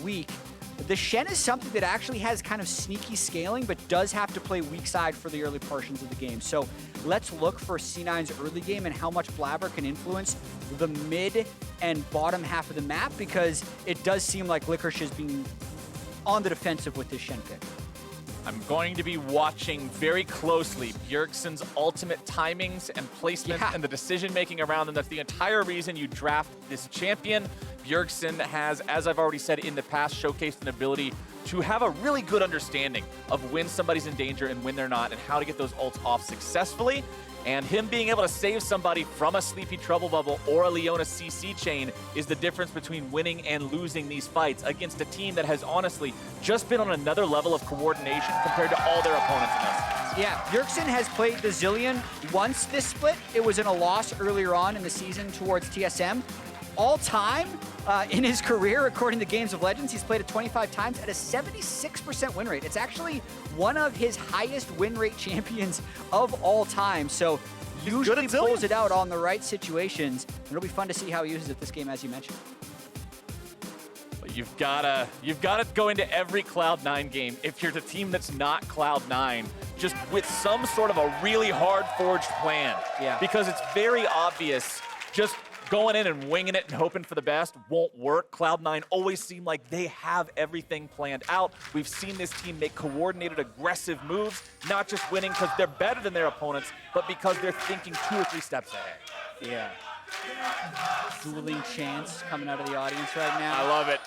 weak. The Shen is something that actually has kind of sneaky scaling, but does have to play weak side for the early portions of the game. So let's look for C9's early game and how much Blabber can influence the mid and bottom half of the map, because it does seem like Licorice is being on the defensive with this Shen pick. I'm going to be watching very closely Bjergsen's ultimate timings and placement and the decision-making around them. That's the entire reason you draft this champion. Bjergsen has, as I've already said in the past, showcased an ability to have a really good understanding of when somebody's in danger and when they're not, and how to get those ults off successfully. And him being able to save somebody from a Sleepy Trouble Bubble or a Leona CC chain is the difference between winning and losing these fights against a team that has honestly just been on another level of coordination compared to all their opponents in this. Yeah, Bjergsen has played the Zilean once this split. It was in a loss earlier on in the season towards TSM. All time in his career, according to Games of Legends, he's played it 25 times at a 76% win rate. It's actually one of his highest win rate champions of all time. So usually pulls it out on the right situations. It'll be fun to see how he uses it this game, as you mentioned. But you've gotta go into every Cloud9 game if you're the team that's not Cloud9, just with some sort of a really hard forged plan. Yeah. Because it's very obvious, just going in and winging it and hoping for the best won't work. Cloud9 always seem like they have everything planned out. We've seen this team make coordinated, aggressive moves, not just winning because they're better than their opponents, but because they're thinking 2 or 3 steps ahead. Yeah. Dueling chants coming out of the audience right now. I love it.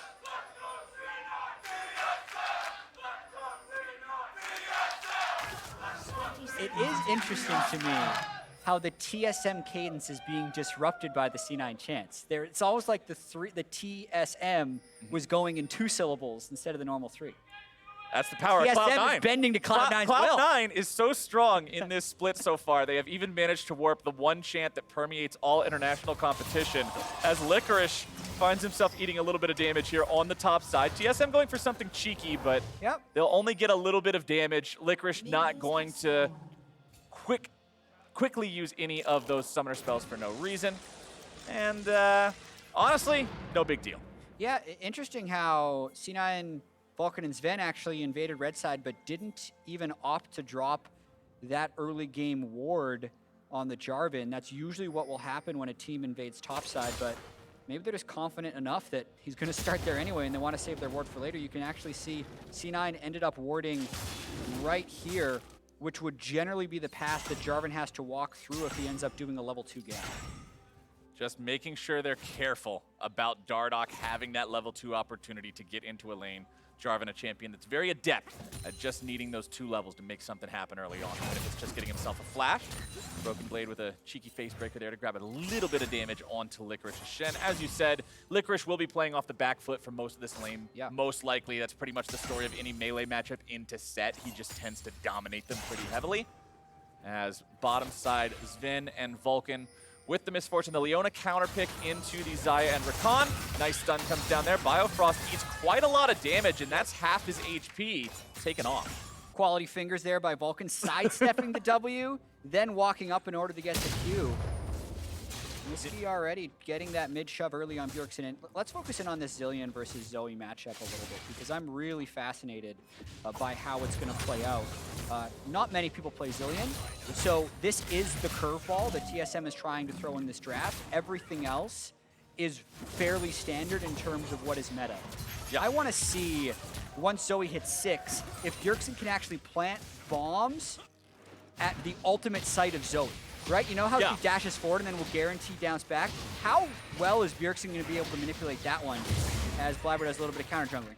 It is interesting to me how the TSM cadence is being disrupted by the C9 chants. It's almost like the TSM was going in 2 syllables instead of the normal 3. That's the power of Cloud9. TSM is bending to Cloud9's will. Cloud9 is so strong in this split so far. They have even managed to warp the one chant that permeates all international competition, as Licorice finds himself eating a little bit of damage here on the top side. TSM going for something cheeky, but they'll only get a little bit of damage. Licorice not going to quickly use any of those summoner spells for no reason. And honestly, no big deal. Yeah, interesting how C9, Vulcan, and Sven actually invaded red side, but didn't even opt to drop that early game ward on the Jarvan. That's usually what will happen when a team invades top side, but maybe they're just confident enough that he's going to start there anyway and they want to save their ward for later. You can actually see C9 ended up warding right here, which would generally be the path that Jarvan has to walk through if he ends up doing a level 2 gap. Just making sure they're careful about Dardoch having that level 2 opportunity to get into a lane. Jarvan, a champion that's very adept at just needing those 2 levels to make something happen early on. Even if it's just getting himself a flash. Broken Blade with a cheeky face breaker there to grab a little bit of damage onto Licorice's Shen. As you said, Licorice will be playing off the back foot for most of this lane. Yeah. Most likely, that's pretty much the story of any melee matchup into set. He just tends to dominate them pretty heavily. As bottom side, Sven and Vulcan with the misfortune, the Leona counter pick into the Xayah and Rakan. Nice stun comes down there. Biofrost eats quite a lot of damage, and that's half his HP taken off. Quality fingers there by Vulcan, sidestepping the W, then walking up in order to get the Q. Whiskey already getting that mid shove early on Bjergsen. And let's focus in on this Zilean versus Zoe matchup a little bit, because I'm really fascinated by how it's going to play out. Not many people play Zilean, so this is the curveball that TSM is trying to throw in this draft. Everything else is fairly standard in terms of what is meta. I want to see, once Zoe hits 6, if Bjergsen can actually plant bombs at the ultimate site of Zoe. Right? You know how he dashes forward and then will guarantee bounce back? How well is Bjergsen going to be able to manipulate that one as Blabber does a little bit of counter jungling?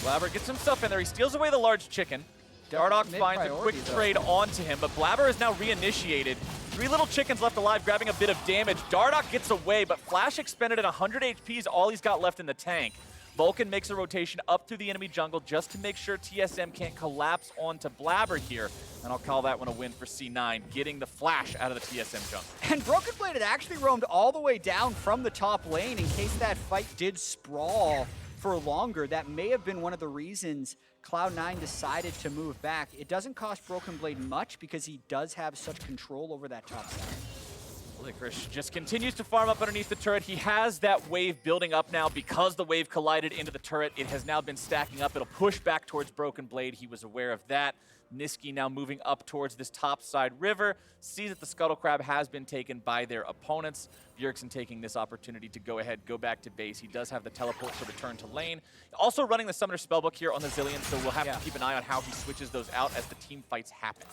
Blabber gets himself in there. He steals away the large chicken. Dardoch finds a quick trade onto him, but Blabber is now reinitiated. 3 little chickens left alive, grabbing a bit of damage. Dardoch gets away, but Flash expended at 100 HP is all he's got left in the tank. Vulcan makes a rotation up through the enemy jungle just to make sure TSM can't collapse onto Blabber here. And I'll call that one a win for C9, getting the flash out of the TSM jungle. And Broken Blade had actually roamed all the way down from the top lane in case that fight did sprawl for longer. That may have been one of the reasons Cloud9 decided to move back. It doesn't cost Broken Blade much because he does have such control over that top side. Licorice just continues to farm up underneath the turret. He has that wave building up now because the wave collided into the turret. It has now been stacking up. It'll push back towards Broken Blade. He was aware of that. Niski now moving up towards this top side river. Sees that the Scuttle Crab has been taken by their opponents. Bjergsen taking this opportunity to go ahead, go back to base. He does have the teleport to return to lane. Also running the Summoner Spellbook here on the Zillion, so we'll have to keep an eye on how he switches those out as the team fights happen.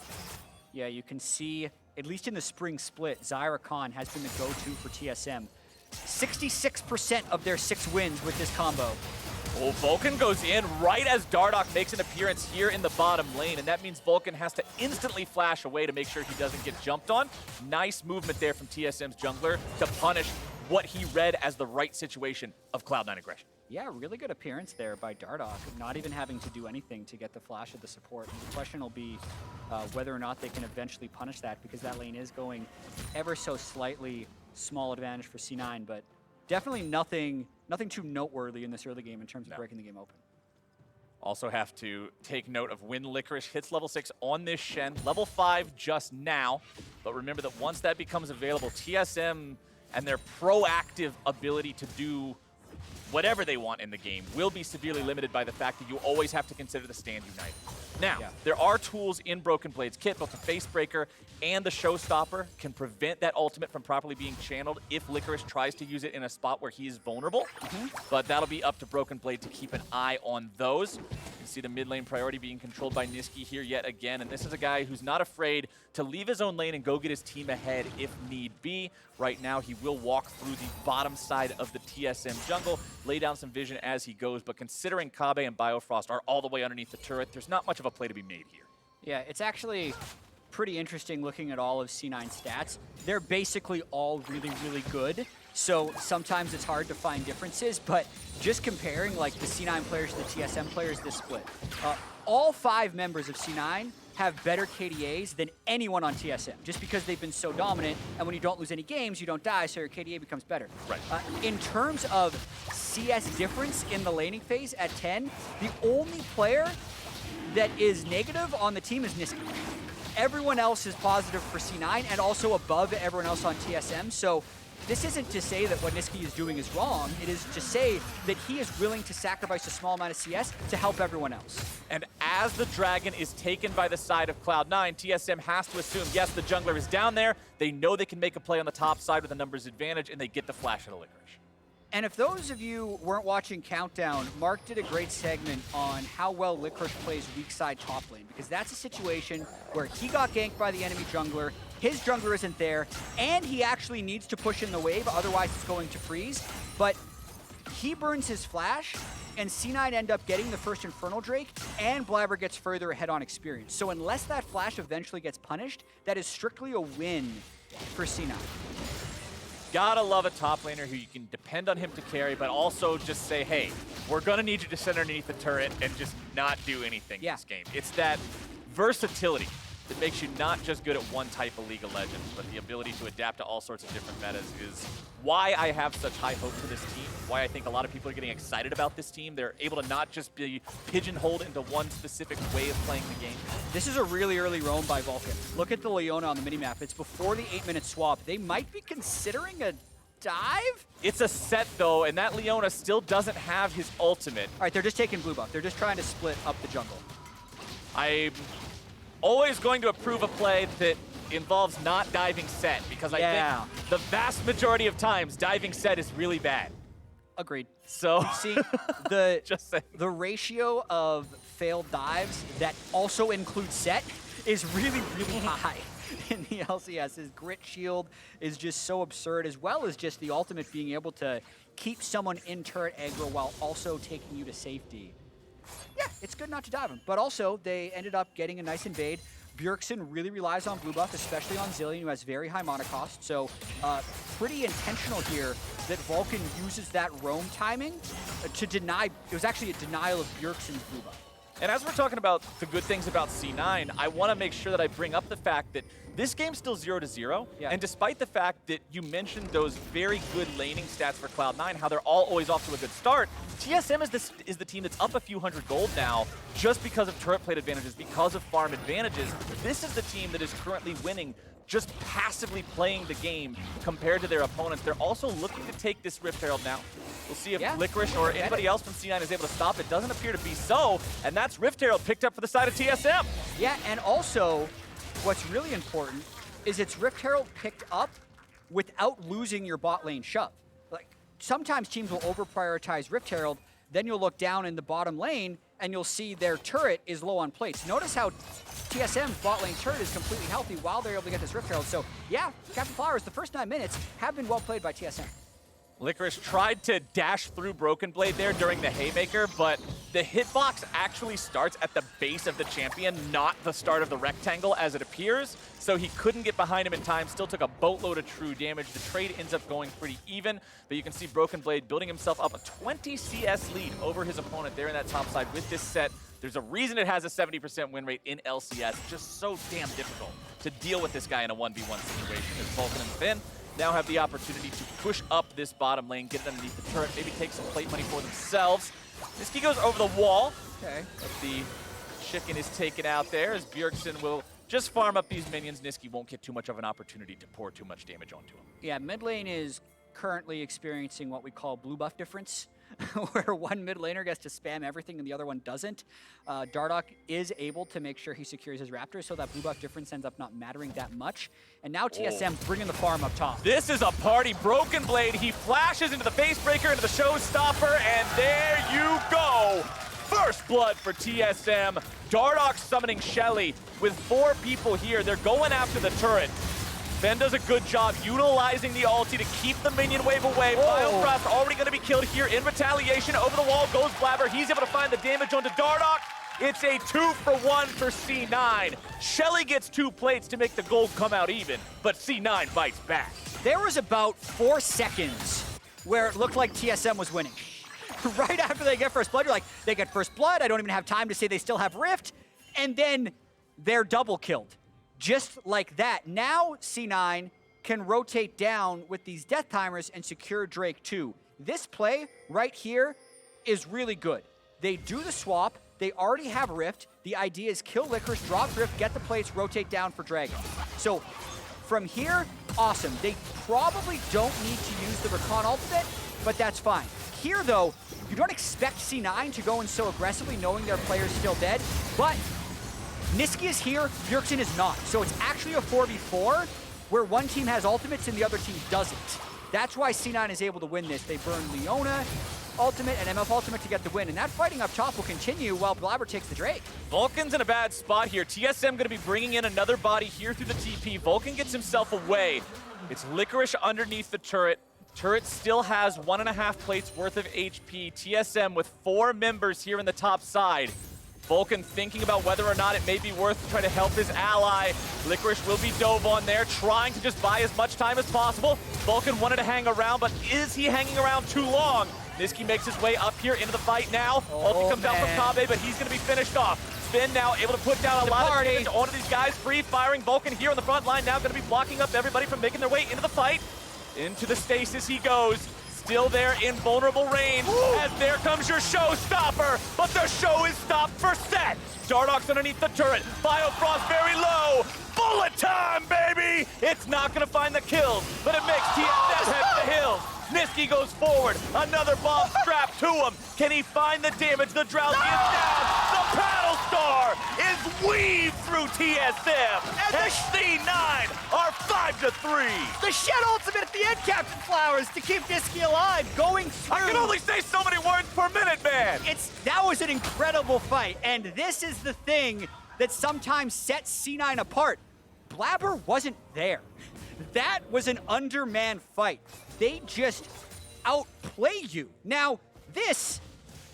Yeah, you can see, at least in the spring split, Zyra Khan has been the go-to for TSM. 66% of their 6 wins with this combo. Oh, Vulcan goes in right as Dardoch makes an appearance here in the bottom lane, and that means Vulcan has to instantly flash away to make sure he doesn't get jumped on. Nice movement there from TSM's jungler to punish what he read as the right situation of Cloud9 aggression. Yeah, really good appearance there by Dardoch, not even having to do anything to get the flash of the support. The question will be whether or not they can eventually punish that, because that lane is going ever so slightly small advantage for C9, but definitely nothing too noteworthy in this early game in terms of breaking the game open. Also have to take note of when Licorice hits level 6 on this Shen. Level 5 just now, but remember that once that becomes available, TSM and their proactive ability to do whatever they want in the game will be severely limited by the fact that you always have to consider the stand united. Now, there are tools in Broken Blade's kit, both the Facebreaker and the Showstopper can prevent that ultimate from properly being channeled if Licorice tries to use it in a spot where he is vulnerable. But that'll be up to Broken Blade to keep an eye on those. You can see the mid lane priority being controlled by Niski here yet again, and this is a guy who's not afraid to leave his own lane and go get his team ahead if need be. Right now, he will walk through the bottom side of the TSM jungle, lay down some vision as he goes, but considering Kabe and Biofrost are all the way underneath the turret, there's not much of a play to be made here. Yeah, it's actually pretty interesting looking at all of C9's stats. They're basically all really, really good. So sometimes it's hard to find differences, but just comparing like the C9 players to the TSM players this split, all 5 members of C9 have better KDAs than anyone on TSM, just because they've been so dominant, and when you don't lose any games, you don't die, so your KDA becomes better. Right. In terms of CS difference in the laning phase at 10, the only player that is negative on the team is Niski. Everyone else is positive for C9 and also above everyone else on TSM, so this isn't to say that what Niski is doing is wrong. It is to say that he is willing to sacrifice a small amount of CS to help everyone else. And as the Dragon is taken by the side of Cloud9, TSM has to assume, yes, the jungler is down there. They know they can make a play on the top side with a numbers advantage, and they get the flash of the Licorice. And if those of you weren't watching Countdown, Mark did a great segment on how well Licorice plays weak side top lane, because that's a situation where he got ganked by the enemy jungler, his jungler isn't there, and he actually needs to push in the wave, otherwise it's going to freeze. But he burns his flash, and C9 end up getting the first Infernal Drake, and Blabber gets further ahead on experience. So unless that flash eventually gets punished, that is strictly a win for C9. Gotta love a top laner who you can depend on him to carry, but also just say, hey, we're gonna need you to sit underneath the turret and just not do anything in this game. It's that versatility that makes you not just good at one type of League of Legends, but the ability to adapt to all sorts of different metas is why I have such high hope for this team, why I think a lot of people are getting excited about this team. They're able to not just be pigeonholed into one specific way of playing the game. This is a really early roam by Vulcan. Look at the Leona on the minimap. It's before the 8-minute swap. They might be considering a dive? It's a set, though, and that Leona still doesn't have his ultimate. All right, they're just taking blue buff. They're just trying to split up the jungle. I'm always going to approve a play that involves not diving set, because I think the vast majority of times diving set is really bad. Agreed. So see, the just saying. The ratio of failed dives that also include set is really, really high in the LCS. His grit shield is just so absurd, as well as just the ultimate being able to keep someone in turret aggro while also taking you to safety. Yeah, it's good not to dive him. But also, they ended up getting a nice invade. Bjergsen really relies on blue buff, especially on Zillion, who has very high mana cost. So pretty intentional here that Vulcan uses that roam timing to deny. It was actually a denial of Bjergsen's blue buff. And as we're talking about the good things about C9, I want to make sure that I bring up the fact that this game's still 0-0. Yeah. And despite the fact that you mentioned those very good laning stats for Cloud9, how they're all always off to a good start, TSM is the team that's up a few hundred gold now just because of turret plate advantages, because of farm advantages. This is the team that is currently winning just passively playing the game compared to their opponents. They're also looking to take this Rift Herald now. We'll see if Licorice or anybody else from C9 is able to stop it. Doesn't appear to be so, and that's Rift Herald picked up for the side of TSM. Yeah, and also, what's really important is it's Rift Herald picked up without losing your bot lane shove. Like, sometimes teams will over-prioritize Rift Herald, then you'll look down in the bottom lane, and you'll see their turret is low on plates. Notice how TSM's bot lane turret is completely healthy while they're able to get this Rift Herald. So, yeah, Captain Flowers, the first 9 minutes have been well played by TSM. Licorice tried to dash through Broken Blade there during the Haymaker, but the hitbox actually starts at the base of the champion, not the start of the rectangle as it appears, so he couldn't get behind him in time, still took a boatload of true damage. The trade ends up going pretty even, but you can see Broken Blade building himself up a 20 CS lead over his opponent there in that top side with this set. There's a reason it has a 70% win rate in LCS. It's just so damn difficult to deal with this guy in a 1v1 situation as Vulcan and Finn now have the opportunity to push up this bottom lane, get it underneath the turret, maybe take some plate money for themselves. Niski goes over the wall. Okay. But the chicken is taken out there as Bjergsen will just farm up these minions. Niski won't get too much of an opportunity to pour too much damage onto him. Yeah, mid lane is currently experiencing what we call blue buff difference, where one mid laner gets to spam everything and the other one doesn't. Dardoch is able to make sure he secures his Raptors, so that blue buff difference ends up not mattering that much. And now TSM bringing the farm up top. This is a party. Broken Blade, he flashes into the face breaker, into the showstopper, and there you go. First blood for TSM. Dardoch summoning Shelly with 4 people here. They're going after the turret. Ben does a good job utilizing the ulti to keep the minion wave away. Biofrost already going to be killed here in retaliation. Over the wall goes Blabber. He's able to find the damage onto Dardoch. It's a 2-for-1 for C9. Shelly gets 2 plates to make the gold come out even, but C9 bites back. There was about 4 seconds where it looked like TSM was winning. Right after they get first blood, you're like, they get first blood. I don't even have time to say they still have Rift. And then they're double killed. Just like that. Now C9 can rotate down with these death timers and secure Drake too. This play right here is really good. They do the swap. They already have Rift. The idea is kill Licorice, drop Rift, get the plates, rotate down for Dragon. So from here, awesome. They probably don't need to use the Recon ultimate, but that's fine. Here though, you don't expect C9 to go in so aggressively knowing their player's still dead, but Niski is here, Bjergsen is not. So it's actually a 4v4 where one team has ultimates and the other team doesn't. That's why C9 is able to win this. They burn Leona ultimate and MF ultimate to get the win. And that fighting up top will continue while Blabber takes the Drake. Vulcan's in a bad spot here. TSM going to be bringing in another body here through the TP. Vulcan gets himself away. It's Licorice underneath the turret. Turret still has 1.5 plates worth of HP. TSM with 4 members here in the top side. Vulcan thinking about whether or not it may be worth to try to help his ally. Licorice will be dove on there, trying to just buy as much time as possible. Vulcan wanted to hang around, but is he hanging around too long? Niski makes his way up here into the fight now. Ulti comes out from Kabe, but he's going to be finished off. Finn now able to put down a lot of damage onto these guys. Free firing Vulcan here on the front line, now going to be blocking up everybody from making their way into the fight. Into the stasis he goes. Still there in vulnerable range, as there comes your showstopper, but the show is stopped for set. Dardoch's underneath the turret, Biofrost very low. Bullet time, baby! It's not gonna find the kills, but it makes TSM head to the hills. Niski goes forward, another bomb strapped to him. Can he find the damage? The Drowsy is down. The Battle Star is weaved through TSM. And the C9 are 5-3. The Shed ultimate at the end, Captain Flowers, to keep Niski alive, going through. I can only say so many words per minute, man. That was an incredible fight, and this is the thing that sometimes sets C9 apart. Blabber wasn't there. That was an undermanned fight. They just outplay you. Now, this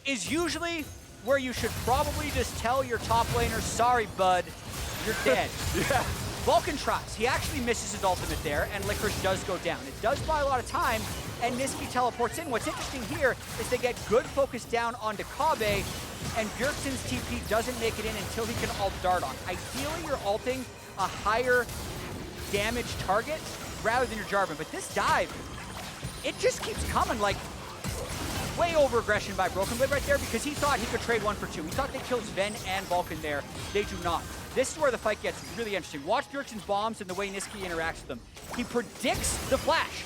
is usually where you should probably just tell your top laner, sorry, bud, you're dead. Yeah. Vulcan tries. He actually misses his ultimate there, and Licorice does go down. It does buy a lot of time, and Niski teleports in. What's interesting here is they get good focus down onto Kabe, and Bjergsen's TP doesn't make it in until he can ult Dardoch. Ideally, you're ulting a higher damage target rather than your Jarvan, but this dive, it just keeps coming. Like, way over aggression by Broken Blade right there, because he thought he could trade 1 for 2. He thought they killed Sven and Vulcan there. They do not. This is where the fight gets really interesting. Watch Bjergsen's bombs and the way Niski interacts with them. He predicts the flash.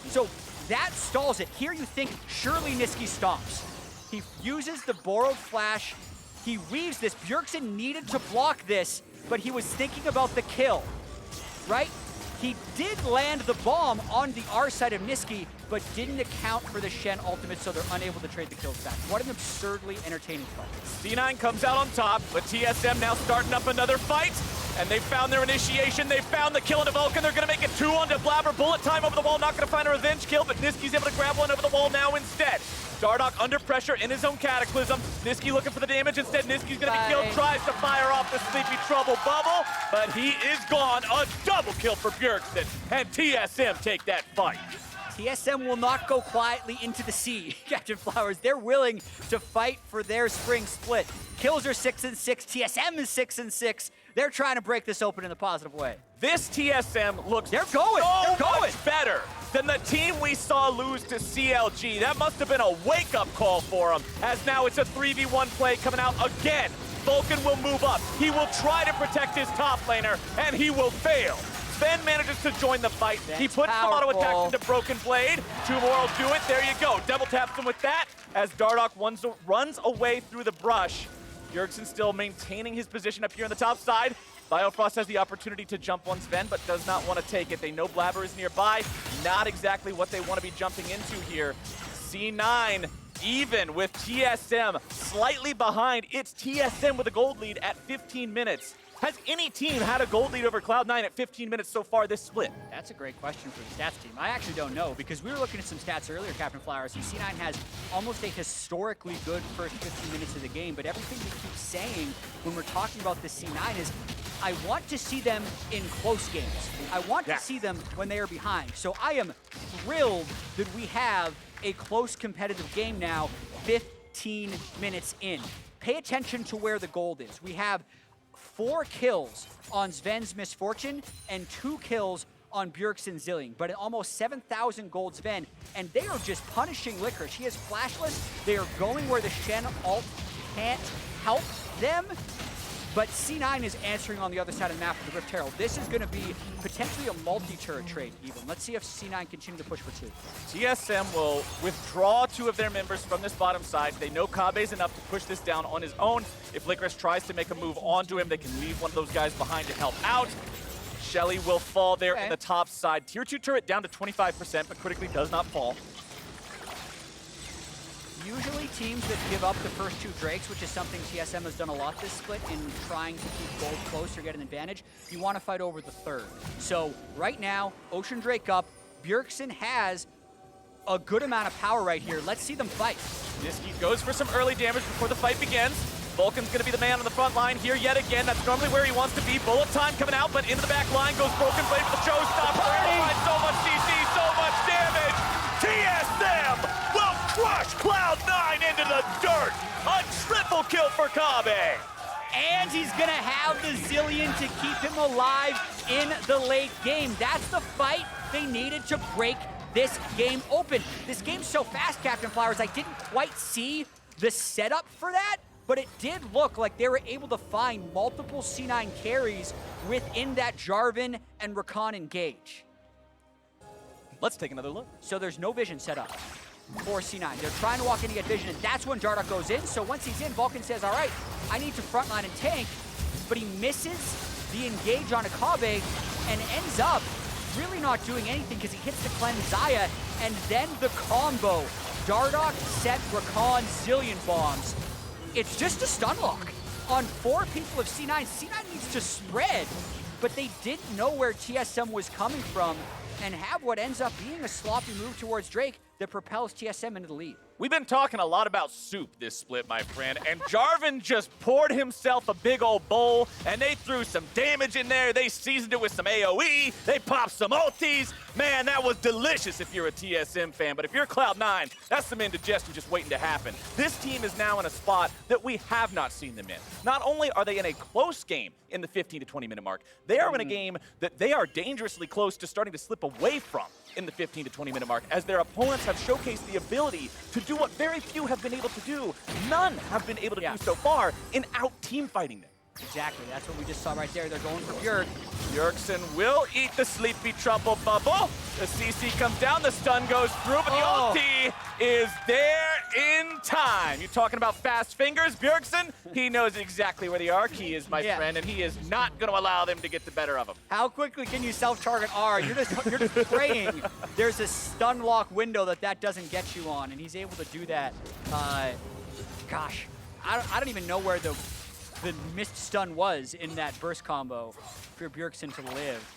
So that stalls it. Here you think surely Niski stomps. He uses the borrowed flash. He weaves this. Bjergsen needed to block this, but he was thinking about the kill, right? He did land the bomb on the R side of Niski, but didn't account for the Shen ultimate, so they're unable to trade the kills back. What an absurdly entertaining fight. C9 comes out on top, but TSM now starting up another fight, and they found their initiation. They found the kill into Vulcan. They're going to make it 2 onto Blabber. Bullet time over the wall, not going to find a revenge kill, but Niski's able to grab one over the wall now instead. Dardoch under pressure in his own Cataclysm. Niski looking for the damage. Instead, Niski's going to be killed. Tries to fire off the Sleepy Trouble bubble, but he is gone. A double kill for Bjergsen, and TSM take that fight. TSM will not go quietly into the sea, Captain Flowers. They're willing to fight for their spring split. Kills are 6-6. TSM is 6-6. They're trying to break this open in a positive way. This TSM looks They're going. much better than the team we saw lose to CLG. That must have been a wake-up call for them, as now it's a 3v1 play coming out again. Vulcan will move up. He will try to protect his top laner, and he will fail. Sven manages to join the fight. He puts some auto attacks into Broken Blade. 2 more will do it. There you go. Double taps him with that as Dardoch runs away through the brush. Bjergsen still maintaining his position up here on the top side. Biofrost has the opportunity to jump on Sven, but does not want to take it. They know Blabber is nearby. Not exactly what they want to be jumping into here. C9 even with TSM slightly behind. It's TSM with a gold lead at 15 minutes. Has any team had a gold lead over Cloud9 at 15 minutes so far this split? That's a great question for the stats team. I actually don't know, because we were looking at some stats earlier, Captain Flowers, and C9 has almost a historically good first 15 minutes of the game, but everything we keep saying when we're talking about this C9 is, I want to see them in close games. I want to see them when they are behind. So I am thrilled that we have a close competitive game now, 15 minutes in. Pay attention to where the gold is. We have 4 kills on Sven's Misfortune and 2 kills on Bjergsen's Zillion, but almost 7,000 gold Sven, and they are just punishing Licorice. He is flashless. They are going where the Shen ult can't help them, but C9 is answering on the other side of the map with the Rift Herald. This is going to be potentially a multi-turret trade even. Let's see if C9 continue to push for 2. TSM will withdraw 2 of their members from this bottom side. They know Kabe's enough to push this down on his own. If Licorice tries to make a move onto him, they can leave one of those guys behind to help out. Shelly will fall there in the top side. Tier 2 turret down to 25%, but critically does not fall. Usually teams that give up the first 2 Drakes, which is something TSM has done a lot this split in trying to keep gold close or get an advantage, you want to fight over the 3rd. So right now, Ocean Drake up. Bjergsen has a good amount of power right here. Let's see them fight. Niski goes for some early damage before the fight begins. Vulcan's going to be the man on the front line here yet again. That's normally where he wants to be. Bullet time coming out, but into the back line goes Broken Blade with the showstopper. So much CC, so much damage. TSM will crush Cloud9 into the dirt. A triple kill for Kabe. And he's going to have the Zillion to keep him alive in the late game. That's the fight they needed to break this game open. This game's so fast, Captain Flowers, I didn't quite see the setup for that, but it did look like they were able to find multiple C9 carries within that Jarvan and Rakan engage. Let's take another look. So there's no vision set up for C9. They're trying to walk in to get vision, and that's when Dardoch goes in. So once he's in, Vulcan says, all right, I need to frontline and tank, but he misses the engage on Akabe and ends up really not doing anything because he hits the cleanse Zaya, and then the combo. Dardoch set Rakan Zillion bombs. It's just a stun lock on 4 people of C9. C9 needs to spread, but they didn't know where TSM was coming from and have what ends up being a sloppy move towards Drake that propels TSM into the lead. We've been talking a lot about soup this split, my friend, and Jarvan just poured himself a big old bowl, and they threw some damage in there. They seasoned it with some AoE. They popped some ultis. Man, that was delicious if you're a TSM fan, but if you're Cloud9, that's some indigestion just waiting to happen. This team is now in a spot that we have not seen them in. Not only are they in a close game in the 15 to 20 minute mark, they are in a game that they are dangerously close to starting to slip away from in the 15 to 20 minute mark, as their opponents have showcased the ability to do what very few have been able to do. None have been able to do so far in out-team fighting them. Exactly, that's what we just saw right there. They're going for Bjerg. Bjergsen will eat the Sleepy Trouble bubble. The CC comes down, the stun goes through, but the ulti is there in time. You talking about fast fingers? Bjergsen, he knows exactly where the R key is, my friend, and he is not going to allow them to get the better of him. How quickly can you self-target R? You're just praying there's a stun lock window that doesn't get you on, and he's able to do that. Gosh, I don't even know where the missed stun was in that burst combo for Bjergsen to live.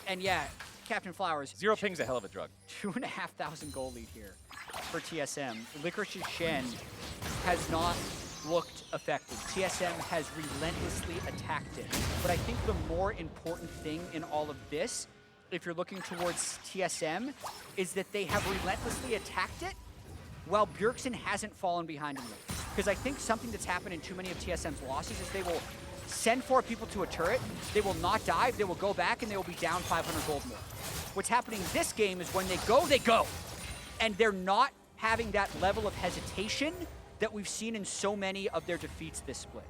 And yeah, Captain Flowers. Zero ping's a hell of a drug. 2,500 goal lead here for TSM. Licorice's Shen has not looked effective. TSM has relentlessly attacked it. But I think the more important thing in all of this, if you're looking towards TSM, is that they have relentlessly attacked it while Bjergsen hasn't fallen behind him. Because I think something that's happened in too many of TSM's losses is they will send 4 people to a turret, they will not dive, they will go back, and they will be down 500 gold more. What's happening this game is when they go, they go. And they're not having that level of hesitation that we've seen in so many of their defeats this split.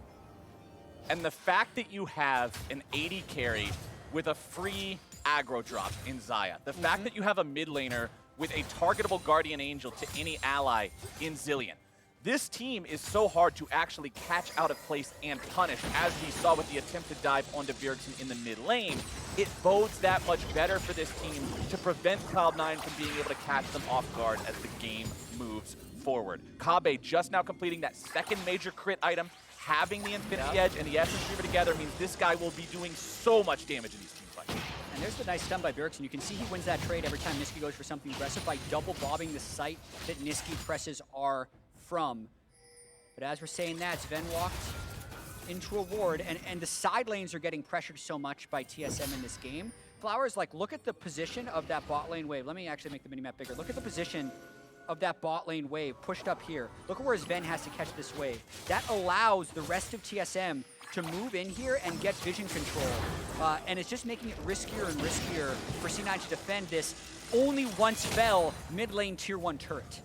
And the fact that you have an 80 carry with a free aggro drop in Xayah, the fact that you have a mid laner with a targetable Guardian Angel to any ally in Zilean, this team is so hard to actually catch out of place and punish, as we saw with the attempted dive onto Bjergsen in the mid lane. It bodes that much better for this team to prevent Cloud9 from being able to catch them off guard as the game moves forward. Kabe just now completing that second major crit item, having the Infinity Edge and the Essence Reaver together means this guy will be doing so much damage in these team fights. And there's the nice stun by Bjergsen. You can see he wins that trade every time Nisqy goes for something aggressive by double bobbing the site that Nisqy presses R from. But as we're saying that, Sven walked into a ward, and the side lanes are getting pressured so much by TSM in this game. Flowers, like, look at the position of that bot lane wave. Let me actually make the minimap bigger. Look at the position of that bot lane wave pushed up here. Look at where Sven has to catch this wave. That allows the rest of TSM to move in here and get vision control. And it's just making it riskier and riskier for C9 to defend this only once fell mid lane tier 1 turret.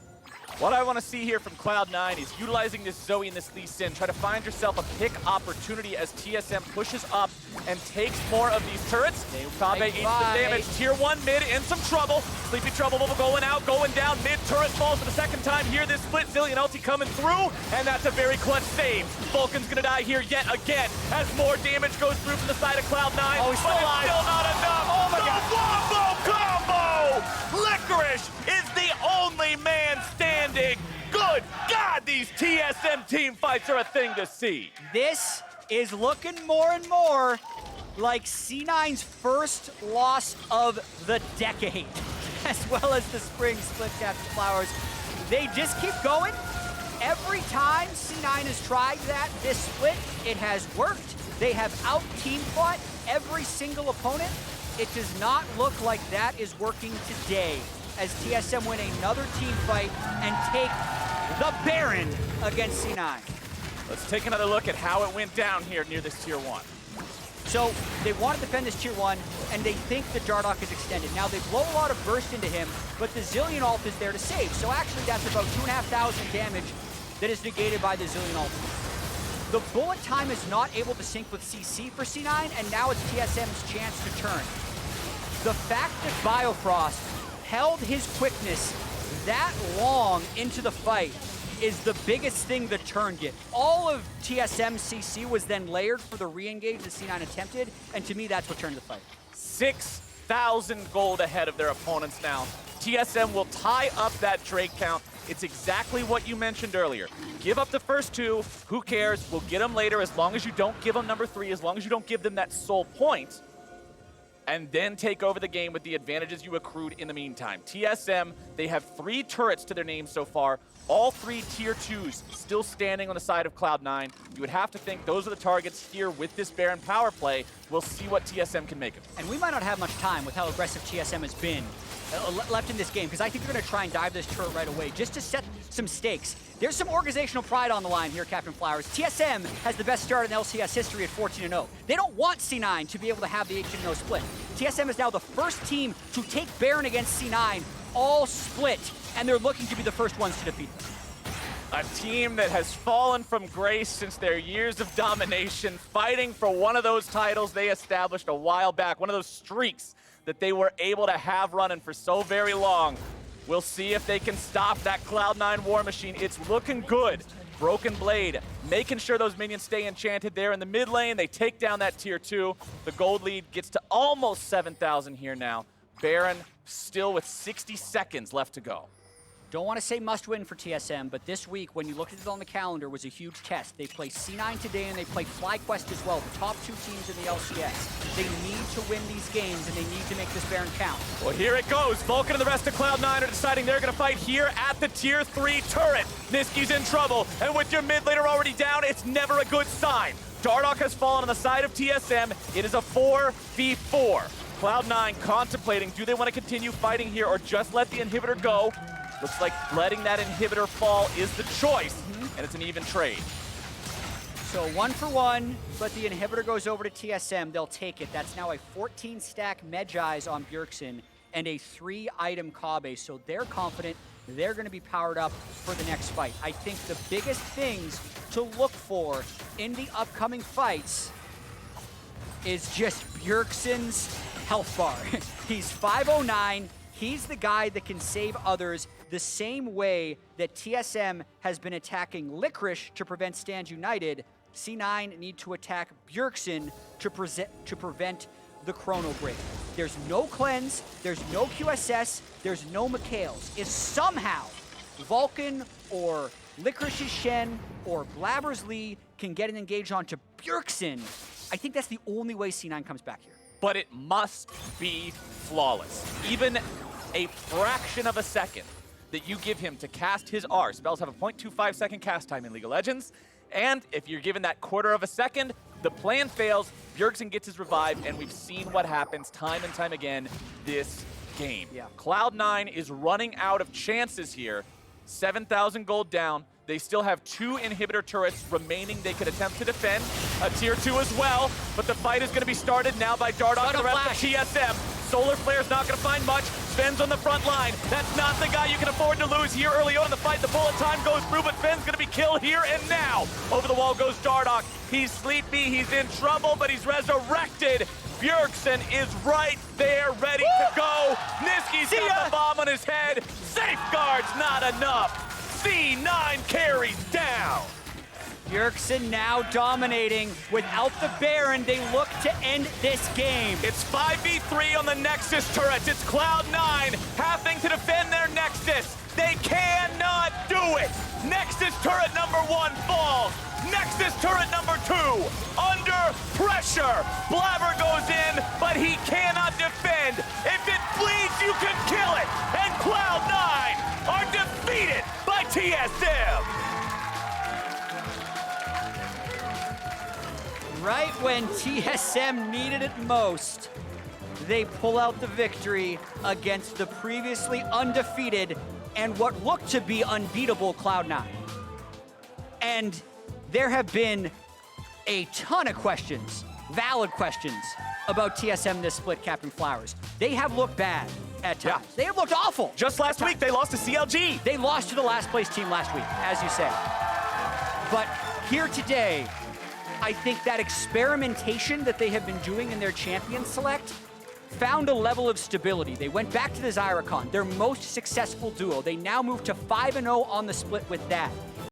What I want to see here from Cloud9 is utilizing this Zoe and this Lee Sin. Try to find yourself a pick opportunity as TSM pushes up and takes more of these turrets. Kabe eats the damage. Tier 1 mid in some trouble. Sleepy Trouble going out, going down. Mid turret falls for the second time here. This split Zilean ulti coming through, and that's a very clutch save. Vulcan's going to die here yet again as more damage goes through from the side of Cloud9. Oh, he's still alive. Still not enough. Oh my God. Wombo combo! Licorice is the only man standing. Good God, these TSM team fights are a thing to see. This is looking more and more like C9's first loss of the decade, as well as the spring split, Captain Flowers. They just keep going. Every time C9 has tried that this split, it has worked. They have out-team fought every single opponent. It does not look like that is working today, as TSM win another team fight and take the Baron against C9. Let's take another look at how it went down here near this tier 1. So they want to defend this tier 1, and they think the Dardoch is extended. Now they blow a lot of burst into him, but the Zilean ult is there to save. So actually that's about 2,500 damage that is negated by the Zilean ult. The bullet time is not able to sync with CC for C9, and now it's TSM's chance to turn. The fact that Biofrost held his quickness that long into the fight is the biggest thing that turned it. All of TSM CC was then layered for the re-engage that C9 attempted, and to me, that's what turned the fight. 6,000 gold ahead of their opponents now. TSM will tie up that Drake count. It's exactly what you mentioned earlier. Give up the first 2, who cares? We'll get them later as long as you don't give them number 3, as long as you don't give them that soul point. and then take over the game with the advantages you accrued in the meantime. TSM, they have 3 turrets to their name so far, all 3 tier 2s still standing on the side of Cloud9. You would have to think those are the targets here with this Baron power play. We'll see what TSM can make of it. And we might not have much time with how aggressive TSM has been left in this game, because I think they're going to try and dive this turret right away just to set some stakes. There's some organizational pride on the line here, Captain Flowers. TSM has the best start in LCS history at 14-0. They don't want C9 to be able to have the 18-0 split. TSM is now the first team to take Baron against C9 all split, and they're looking to be the first ones to defeat them. A team that has fallen from grace since their years of domination, fighting for one of those titles they established a while back, one of those streaks that they were able to have running for so very long. We'll see if they can stop that Cloud9 war machine. It's looking good. Broken Blade, making sure those minions stay enchanted there in the mid lane. They take down that tier 2. The gold lead gets to almost 7,000 here now. Baron still with 60 seconds left to go. Don't want to say must win for TSM, but this week, when you looked at it on the calendar, was a huge test. They play C9 today, and they play FlyQuest as well, the top 2 teams in the LCS. They need to win these games, and they need to make this Baron count. Well, here it goes. Vulcan and the rest of Cloud9 are deciding they're going to fight here at the tier 3 turret. Niski's in trouble, and with your mid laner already down, it's never a good sign. Dardoch has fallen on the side of TSM. It is a 4v4. Cloud9 contemplating, do they want to continue fighting here or just let the inhibitor go? Looks like letting that inhibitor fall is the choice, and it's an even trade. So 1 for 1, but the inhibitor goes over to TSM. They'll take it. That's now a 14-stack Medjai's on Bjergsen and a 3-item Kabe. So they're confident they're going to be powered up for the next fight. I think the biggest things to look for in the upcoming fights is just Bjergsen's health bar. He's 509. He's the guy that can save others the same way that TSM has been attacking Licorice to prevent Stand United. C9 need to attack Bjergsen to prevent the Chrono Break. There's no cleanse, there's no QSS, there's no Mikhails. If somehow Vulcan or Licorice's Shen or Blabber's Lee can get an engage onto Bjergsen, I think that's the only way C9 comes back here. But it must be flawless. Even a fraction of a second that you give him to cast his R. Spells have a 0.25 second cast time in League of Legends. And if you're given that quarter of a second, the plan fails, Bjergsen gets his revive, and we've seen what happens time and time again this game. Yeah. Cloud9 is running out of chances here. 7,000 gold down. They still have 2 inhibitor turrets remaining they could attempt to defend. A tier 2 as well, but the fight is going to be started now by Dardoch and the rest of TSM. Solar Flare's not going to find much. Sven's on the front line. That's not the guy you can afford to lose here early on in the fight. The bullet time goes through, but Sven's going to be killed here and now. Over the wall goes Dardoch. He's sleepy, he's in trouble, but he's resurrected. Bjergsen is right there, ready to go. Niski's got the bomb on his head. Safeguard's not enough. C9 carries down. Bjergsen now dominating. Without the Baron, they look to end this game. It's 5v3 on the Nexus turret. It's Cloud9 having to defend their Nexus. They cannot do it. Nexus turret number 1 falls. Nexus turret number 2 under pressure. Blabber goes in, but he cannot defend. If it bleeds, you can kill it. And Cloud9 are defeated by TSM. Right when TSM needed it most, they pull out the victory against the previously undefeated and what looked to be unbeatable Cloud9. And there have been a ton of questions, valid questions, about TSM this split, Captain Flowers. They have looked bad at times. Yeah. They have looked awful. Just last week, they lost to CLG. They lost to the last place team last week, as you said. But here today, I think that experimentation that they have been doing in their champion select found a level of stability. They went back to the Zyricon, their most successful duo. They now move to 5-0 on the split with that.